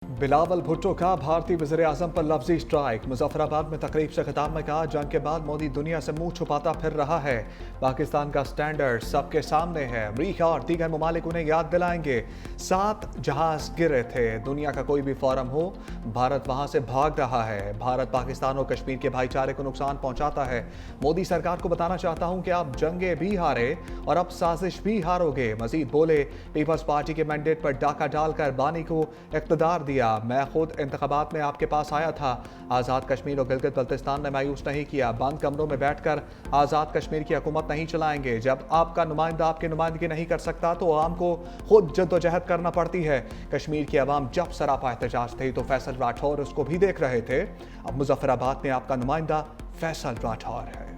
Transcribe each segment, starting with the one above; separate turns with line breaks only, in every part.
बिलावल भुट्टो का भारतीय वज़ीर-ए-आज़म पर लफ्जी स्ट्राइक। मुजफ्फराबाद में तकरीब से खिताब में कहा, जंग के बाद मोदी दुनिया से मुंह छुपाता फिर रहा है। पाकिस्तान का स्टैंडर्ड सबके सामने है। अमरीका और दीगर ममालिक उन्हें याद दिलाएंगे। 7 जहाज गिरे थे। दुनिया का कोई भी फोरम हो, भारत वहां से भाग रहा है। भारत पाकिस्तान और कश्मीर के भाईचारे को नुकसान पहुंचाता है। मोदी सरकार को बताना चाहता हूं कि आप जंगे भी हारे और अब साजिश भी हारोगे। मजीद बोले, पीपल्स पार्टी के मैंडेट पर डाका डालकर बानी को इख्तिदार दिया। मैं खुद इंतखाबात में आपके पास आया था। आज़ाद कश्मीर और गिलगित बल्तिस्तान ने मायूस नहीं किया। बंद कमरों में बैठकर आज़ाद कश्मीर की हुकूमत नहीं चलाएंगे। जब आपका नुमाइंदा आपकी नुमाइंदगी नहीं कर सकता तो आवाम को खुद जद्दोजहद करना पड़ती है। कश्मीर की आवाम जब सरापा एहतजाज थी तो फैसल राठौर उसको भी देख रहे थे। अब मुजफ्फराबाद में आपका नुमाइंदा फैसल राठौर है।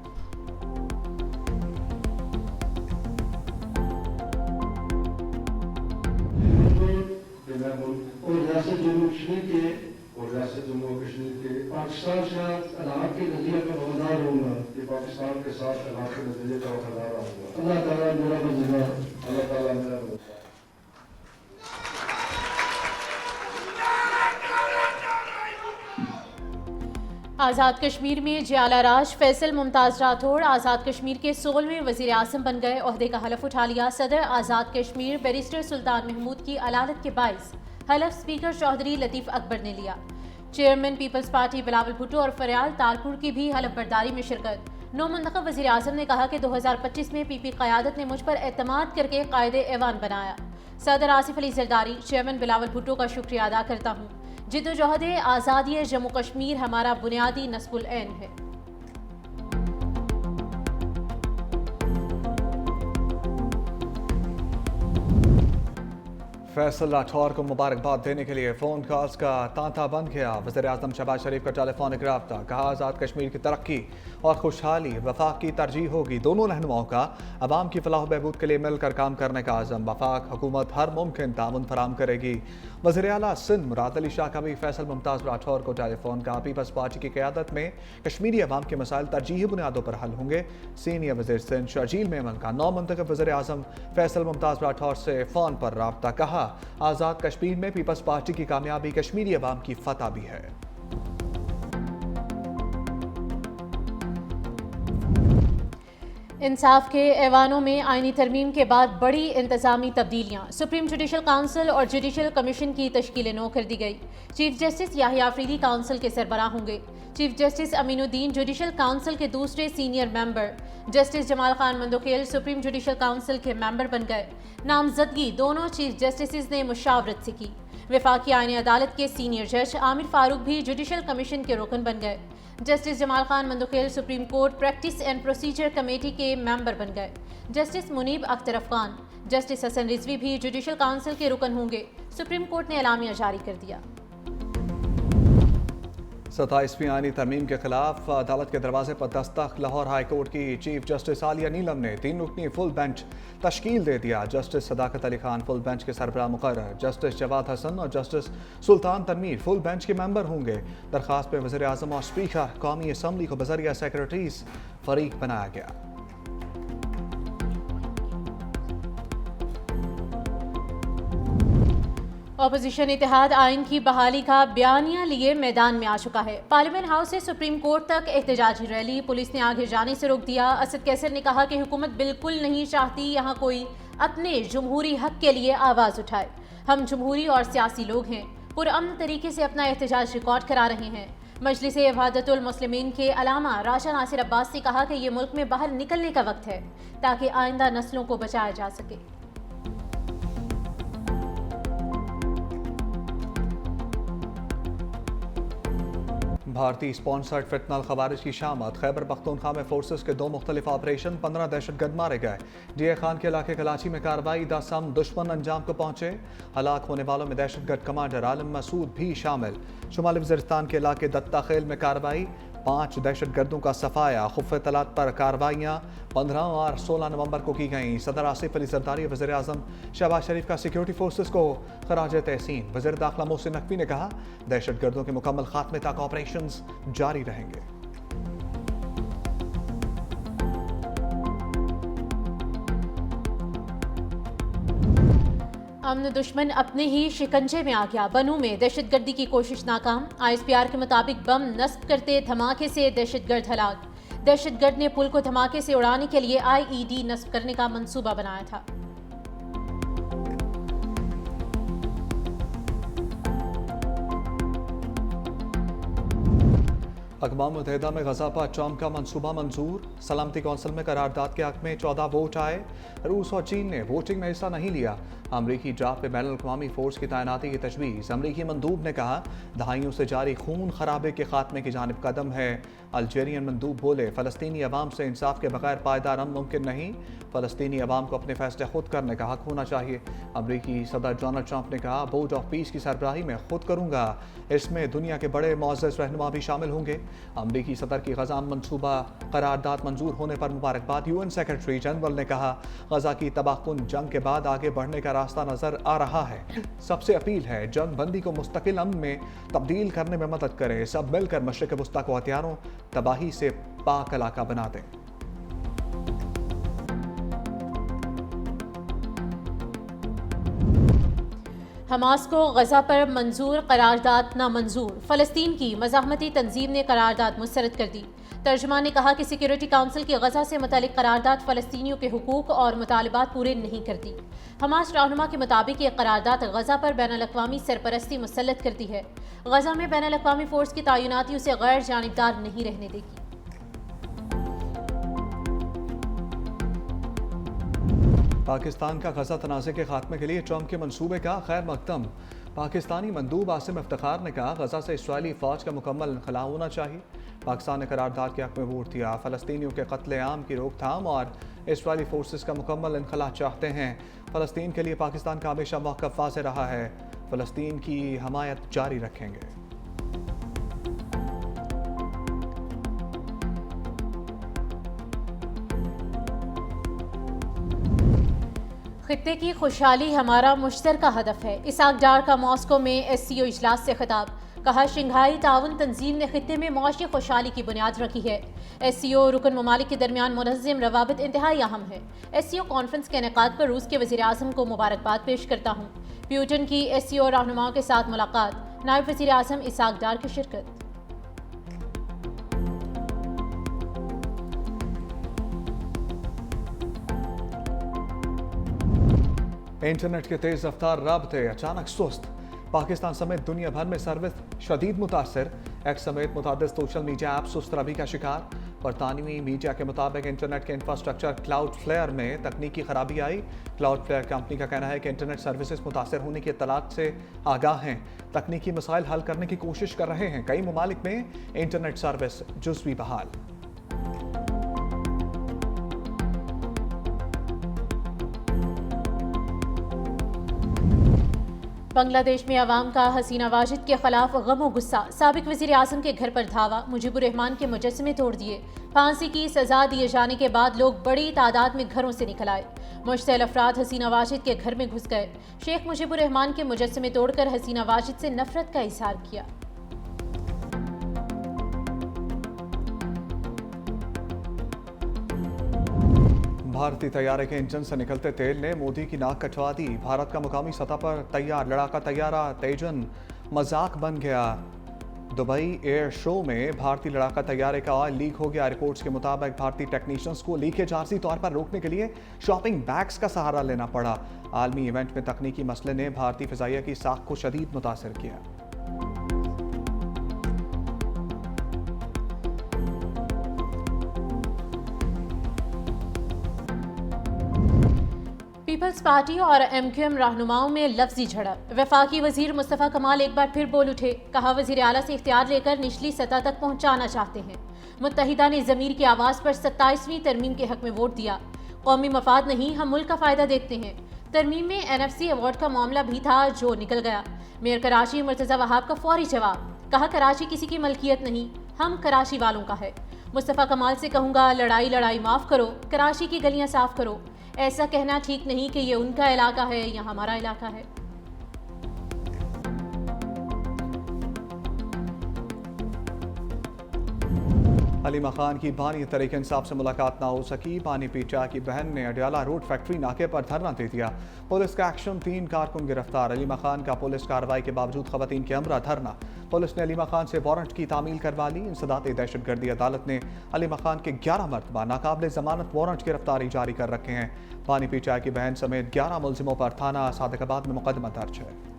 और रियासत जम्मू कश्मीर के पाकिस्तान के साथ अलाक़ के नज़रिए का वफादार रहूँगा। कि पाकिस्तान के साथ अलाक़ के नज़रिए का वफादार रहूँगा। अल्लाह ताला मेरा मददगार, अल्लाह ताला मेरा मददगार।
आज़ाद कश्मीर में जियाला राज फैसल मुमताज़ राठौड़ आज़ाद कश्मीर के 16वें वज़ीर आज़म बन गए। ओहदे का हलफ उठा लिया। सदर आज़ाद कश्मीर बैरिस्टर सुल्तान महमूद की अलालत के बाइस हलफ स्पीकर चौधरी लतीफ़ अकबर ने लिया। Chairman Peoples Party Bilawal Bhutto और फरियाल तारपुर की भी हलफ बर्दारी में शिरकत। नौ मुंतखब वज़ीर आज़म ने कहा कि 2025 में पीपी क़यादत ने मुझ पर एतमाद करके कायदे ऐवान बनाया। सदर आसिफ अली जरदारी, चेयरमैन बिलावल भुट्टो का शुक्रिया अदा करता हूँ। जिद्दोजहद आज़ादी जम्मू कश्मीर हमारा बुनियादी नस्बुल ऐन है।
फैसल राठौर को मुबारकबाद देने के लिए फ़ोन कॉल्स का तांता बंद गया। वज़ीर-ए-आज़म शहबाज शरीफ का टेलीफोनिक रब्ता। कहा, आज़ाद कश्मीर की तरक्की और खुशहाली वफाक की तरजीह होगी। दोनों रहनुमाओं का अवाम की फलाह बहबूद के लिए मिलकर काम करने का आज़म। वफाक हुकूमत हर मुमकिन ताउन फराम करेगी। वज़ीर आला सिंध मुराद अली शाह का भी फैसल मुमताज़ राठौर को टेलीफोन का। पीपल्स पार्टी की क़यादत में कश्मीरी अवाम के मसाइल तरजीही बुनियादों पर हल होंगे। सीनियर वज़ीर सिंध शर्जील मेमन का नौ मुंतखब वज़ीर-ए-आज़म फैसल मुमताज़ राठौर से फ़ोन पर रब्ता। कहा, आज़ाद कश्मीर में पीपल्स पार्टी की कामयाबी कश्मीरी अवाम की फतह भी है।
इंसाफ के ऐवानों में आईनी तरमीम के बाद बड़ी इंतजामी तब्दीलियाँ। सुप्रीम जुडिशल काउंसिल और जुडिशल कमीशन की तश्कील नौ कर दी गई। Chief Justice Yahya Afridi council के सरबराह होंगे। Chief Justice Aminuddin Judicial Council के दूसरे senior member. Justice Jamal Khan Mandokhel Supreme Judicial Council के मेंबर बन गए। नामजदगी दोनों चीफ जस्टिस ने मुशावरत से की। वफाकी आईनी अदालत के सीनियर जज आमिर फारूक भी जुडिशल कमीशन के रुकन बन गए। Justice Jamal Khan Mandokhel supreme court practice and procedure committee के मेंबर बन गए। जस्टिस मुनीब अख्तर अफगान, जस्टिस हसन रिजवी भी जुडिशल काउंसिल के रुकन होंगे। सुप्रीम कोर्ट ने एलामिया जारी कर दिया।
27वीं आईनी तरमीम के खिलाफ अदालत के दरवाजे पर दस्तक। लाहौर हाई कोर्ट की चीफ जस्टिस आलिया नीलम ने 3 रुकनी फुल बेंच तश्कील दे दिया। जस्टिस सदाकत अली खान फुल बेंच के सरबराह मुकर्रर। जस्टिस जवाद हसन और जस्टिस सुल्तान तनवीर फुल बेंच के मेंबर होंगे। दरखास्त में वज़ीर आज़म और स्पीकर कौमी असम्बली को बज़रिया सेक्रेटरीज फरीक बनाया गया।
अपोजिशन इत्तेहाद आइन की बहाली का बयानिया लिए मैदान में आ चुका है। पार्लियामेंट हाउस से सुप्रीम कोर्ट तक एहतजाजी रैली। पुलिस ने आगे जाने से रोक दिया। असद कैसर ने कहा कि हुकूमत बिल्कुल नहीं चाहती यहाँ कोई अपने जमहूरी हक के लिए आवाज़ उठाए। हम जमहूरी और सियासी लोग हैं, पुरअमन तरीके से अपना एहतजाज रिकॉर्ड करा रहे हैं। मजलिस इबादतुल मुस्लिमीन के अलामा राशा नासिर अब्बास ने कहा कि ये मुल्क में बाहर निकलने का वक्त है ताकि आइंदा नस्लों को बचाया जा सके।
भारतीय स्पॉन्सर्ड फितनल खवारिज की शामत। खैबर पख्तूनख्वा में फोर्सेस के 2 मुख्तलिफ ऑपरेशन, 15 दहशतगर्द मारे गए। डीए खान के इलाके कराची में कार्रवाई दासम दुश्मन अंजाम को पहुंचे। हलाक होने वालों में दहशतगर्द कमांडर आलम मसूद भी शामिल। शुमाली वज़ीरिस्तान के इलाके दत्ता खेल में कार्रवाई, 5 दहशतगर्दों का सफाया। खुफ़ तलात पर कार्रवाइयाँ 15 और 16 नवंबर को की गईं। सदर आसिफ अली जरदारी वज़ीर आज़म शहबाज शरीफ का सिक्योरिटी फोर्सेस को खराज तहसीन। वज़ीर दाखिला मोहसिन नकवी ने कहा, दहशतगर्दों के मुकम्मल खात्मे तक ऑपरेशंस जारी रहेंगे।
अमन दुश्मन अपने ही शिकंजे में आ गया। बनू में दहशतगर्दी की कोशिश नाकाम। ISPR के मुताबिक बम नस्ब करते धमाके से दहशतगर्द हलाक। दहशतगर्द ने पुल को धमाके से उड़ाने के लिए IED नस्ब करने का मंसूबा बनाया था।
अक़वाम मुत्तहिदा में गजा पर ट्रंप का मंसूबा मंजूर। सलामती कौंसिल में करारदाद के हक में 14 वोट आए। रूस और चीन ने वोटिंग में हिस्सा नहीं लिया। अमरीकी ड्राफ्ट पे बैनुल-अक़वामी फोर्स की तैनाती की तजवीज़। अमरीकी मंदूब ने कहा दहाइयों से जारी खून खराबे के खात्मे की जानिब कदम है। अल्जेरियन मंदूब बोले फ़लस्तीनी अवाम से इंसाफ के बगैर पायदार अमन मुमकिन नहीं। फ़लस्तीनी अवाम को अपने फैसले खुद करने का हक होना चाहिए। अमरीकी सदर डोनाल्ड ट्रंप ने कहा बोर्ड ऑफ पीस की सरबराही में खुद करूँगा। इसमें दुनिया के बड़े मुअज़्ज़ज़ रहनुमा भी शामिल होंगे। अमरीकी सदर की गजा मंसूबा करारदाद मंजूर होने पर मुबारकबाद। UN सेक्रेटरी जनरल ने कहा गजा की तबाहकुन जंग के बाद आगे बढ़ने का रास्ता नजर आ रहा है। सबसे अपील है जंग बंदी को मुस्तकिल अमन में तब्दील करने में मदद करें। सब मिलकर मशरिक़ वस्ता को हथियारों तबाही से पाक इलाका बना दें।
हमास को गजा पर मंजूर करारदाद नामंजूर। फ़लस्तीन की मज़ाहमती तंजीम ने करारदाद मुस्तरद कर दी। तर्जुमान ने कहा कि सिक्योरिटी काउंसिल की गजा से मुतालिक करारदाद फ़लस्तीनियों के हुकूक और मुतालबात पूरे नहीं करती। हमास रहनुमा के मुताबिक ये करारदाद गजा पर बैनुल-अक़वामी सरपरस्ती मुसल्लत करती है। गजा में बैनुल-अक़वामी फ़ोर्स की तैनाती उसे गैर जानिबदार नहीं रहने देगी।
पाकिस्तान का गजा तनाज़े के खात्मे के लिए ट्रंप के मंसूबे का खैर मकदम। पाकिस्तानी मंदूब आसिम इफ्तिखार ने कहा गजा से इस्राईली फ़ौज का मुकम्मल इनखला होना चाहिए। पाकिस्तान ने करारदाद के हक में वोट दिया। फ़लस्तीनियों के कत्ले आम की रोकथाम और इस्राईली फोर्सेस का मुकम्मल इनखला चाहते हैं। फ़लस्तीन के लिए पाकिस्तान का हमेशा मौक़िफ़ वाज़ेह रहा है। फ़लस्तीन की हमायत जारी रखेंगे।
खित्ते की खुशहाली हमारा मुश्तरका हदफ है। इसाक डार का मॉस्को में SCO इजलास से खिताब। कहा शंघाई ताउन तंजीम ने खित्ते में मुआशी खुशहाली की बुनियाद रखी है। SCO रुकन ममालिक के दरमियान मुनज़्ज़म रवाबित इंतहाई अहम है। SCO कॉन्फ्रेंस के इनेकाद पर रूस के वज़ीर आज़म को मुबारकबाद पेश करता हूँ। प्यूटन की SCO रहनुमाओं के साथ मुलाकात। नायब वज़ीर आज़म इसाक डार की शिरकत।
इंटरनेट के तेज रफ्तार राबते अचानक सुस्त। पाकिस्तान समेत दुनिया भर में सर्विस शदीद मुतासर। एक्स समेत मुतादिद सोशल मीडिया ऐप सुस्त रवि का शिकार। बरतानवी मीडिया के मुताबिक इंटरनेट के इंफ्रास्ट्रक्चर क्लाउडफ्लेयर में तकनीकी खराबी आई। क्लाउडफ्लेयर कंपनी का कहना है कि इंटरनेट सर्विसेज मुतासर होने की इत्तलात से आगाह हैं। तकनीकी मसाइल हल करने की कोशिश कर रहे हैं। कई ममालिक में इंटरनेट सर्विस जुज़वी बहाल।
बांग्लादेश में अवाम का हसीना वाजिद के खिलाफ गम और गुस्सा। साबिक वज़ीर आज़म के घर पर धावा। मुजीबुर रहमान के मुजस्समे तोड़ दिए। फांसी की सजा दिए जाने के बाद लोग बड़ी तादाद में घरों से निकल आए। मुश्तइल अफराद हसीना वाजिद के घर में घुस गए। शेख मुजीबुर रहमान के मुजस्समे तोड़कर हसीना वाजिद से नफरत का इजहार किया।
भारतीय तैयारे के इंजन से निकलते तेल ने मोदी की नाक कटवा दी। भारत का मुकामी सतह पर तैयार लड़ाका तैयारा तेजन मजाक बन गया। दुबई एयर शो में भारतीय लड़ाका तैयारे का ऑयल लीक हो गया। रिपोर्ट्स के मुताबिक भारतीय टेक्नीशियंस को लीकेज आर्जी तौर पर रोकने के लिए शॉपिंग बैग्स का सहारा लेना पड़ा। आलमी इवेंट में तकनीकी मसले ने भारतीय फ़िज़ाइया की साख को शदीद मुतासर किया।
पीपल्स पार्टी और MQM रहनुमाओं में लफ्जी झड़प। वफाकी वजीर मुस्तफ़ा कमाल एक बार फिर बोल उठे। कहा वजीर आला से इख्तियार लेकर निचली सतह तक पहुंचाना चाहते हैं। मुत्तहिदा ने ज़मीर की आवाज़ पर 27वीं तरमीम के हक में वोट दिया। कौमी मफाद नहीं, हम मुल्क का फ़ायदा देखते हैं। तरमीम में NFC अवार्ड का मामला भी था जो निकल गया। मेयर कराची मुर्तज़ा वहाब का फौरी जवाब। कहा कराची किसी की मलकियत नहीं, हम कराची वालों का है। मुस्तफ़ा कमाल से कहूँगा लड़ाई लड़ाई माफ़ करो, कराची की गलियाँ साफ़ करो। ऐसा कहना ठीक नहीं कि ये उनका इलाका है या हमारा इलाका है।
अलीमा खान की बानी तरीके इंसाफ से मुलाकात ना हो सकी। बानी पीचा की बहन ने अडियाला रोड फैक्ट्री नाके पर धरना दे दिया। पुलिस का एक्शन, 3 कारकुन गिरफ्तार। अलीमा खान का पुलिस कार्रवाई के बावजूद खवातीन के हमरा धरना। पुलिस ने अलीमा खान से वारंट की तामील करवा ली। इंसदाद दहशतगर्दी अदालत ने अलीमा खान के 11 मरतबा नाकाबिल जमानत वारंट गिरफ्तारी जारी कर रखे हैं। बानी पीचा की बहन समेत 11 मुलजिमों पर थाना सादिकाबाद में मुकदमा दर्ज है।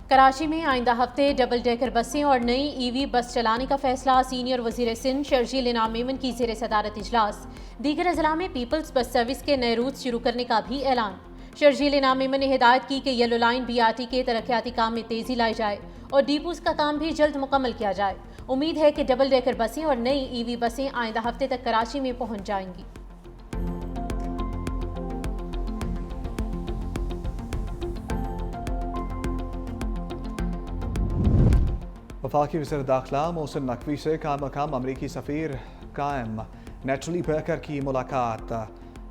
कराची में आइंदा हफ्ते डबल डेकर बसें और नई ईवी बस चलाने का फैसला। सीनियर वजीर सिंध शर्जील इनाम मेमन की ज़ेर सदारत इजलास। दीगर अजला में पीपल्स बस सर्विस के नए रूट शुरू करने का भी ऐलान। शर्जील इनाम मेमन ने हिदायत की कि येलो लाइन BRT के तरक्याती काम में तेजी लाई जाए और डिपोज का काम भी जल्द मुकम्मल किया जाए। उम्मीद है कि डबल डेकर बसें और नई ईवी बसें आइंदा हफ्ते तक कराची में पहुँच जाएंगी।
वफाकी वज़ीर दाखिला मोहसिन नकवी से काम अमरीकी सफ़ीर कायम नेटली बेकर की मुलाकात।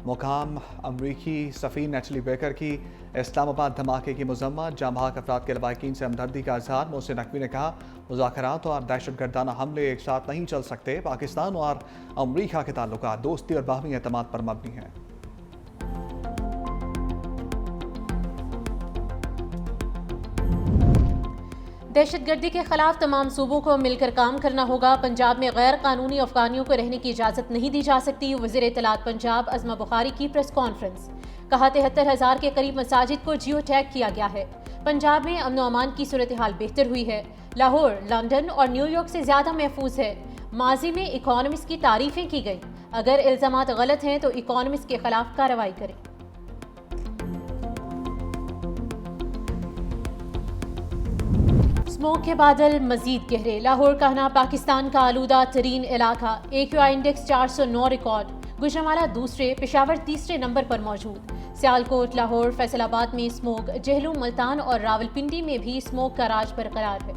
मुकाम अमरीकी सफ़ीर नेटली बेकर की इस्लामाबाद धमाके की मज़म्मत। जाँ बहक अफराद के लवाकिन से हमदर्दी का इज़हार। मोहसिन नकवी ने कहा, मुज़ाकरात और दहशतगर्दाना हमले एक साथ नहीं चल सकते। पाकिस्तान और अमरीका के ताल्लुकात दोस्ती और बाहमी एतमाद पर मबनी हैं।
दहशतगर्दी के खिलाफ तमाम सूबों को मिलकर काम करना होगा। पंजाब में गैर कानूनी अफगानियों को रहने की इजाज़त नहीं दी जा सकती। वज़ीर इत्तलात पंजाब अज़मा बुखारी की प्रेस कॉन्फ्रेंस। कहा, 73,000 के करीब मसाजिद को जियो टैग किया गया है। पंजाब में अमन अमान की सूरत हाल बेहतर हुई है। लाहौर, लंदन और न्यूयॉर्क से ज़्यादा महफूज है। माजी में इकॉनमिस्ट की तारीफें की गई। अगर इल्ज़ामात गलत हैं तो इकॉनमिस्ट के खिलाफ कार्रवाई करें। स्मोक के बादल मजीद गहरे। लाहौर कहना पाकिस्तान का आलूदा तरीन इलाका। AQI index 409 record. गुजरांवाला दूसरे, पेशावर तीसरे नंबर पर मौजूद। सियालकोट, लाहौर, फैसलाबाद में स्मोक। जहलू, मुल्तान और रावलपिंडी में भी स्मोक का राज बरकरार है।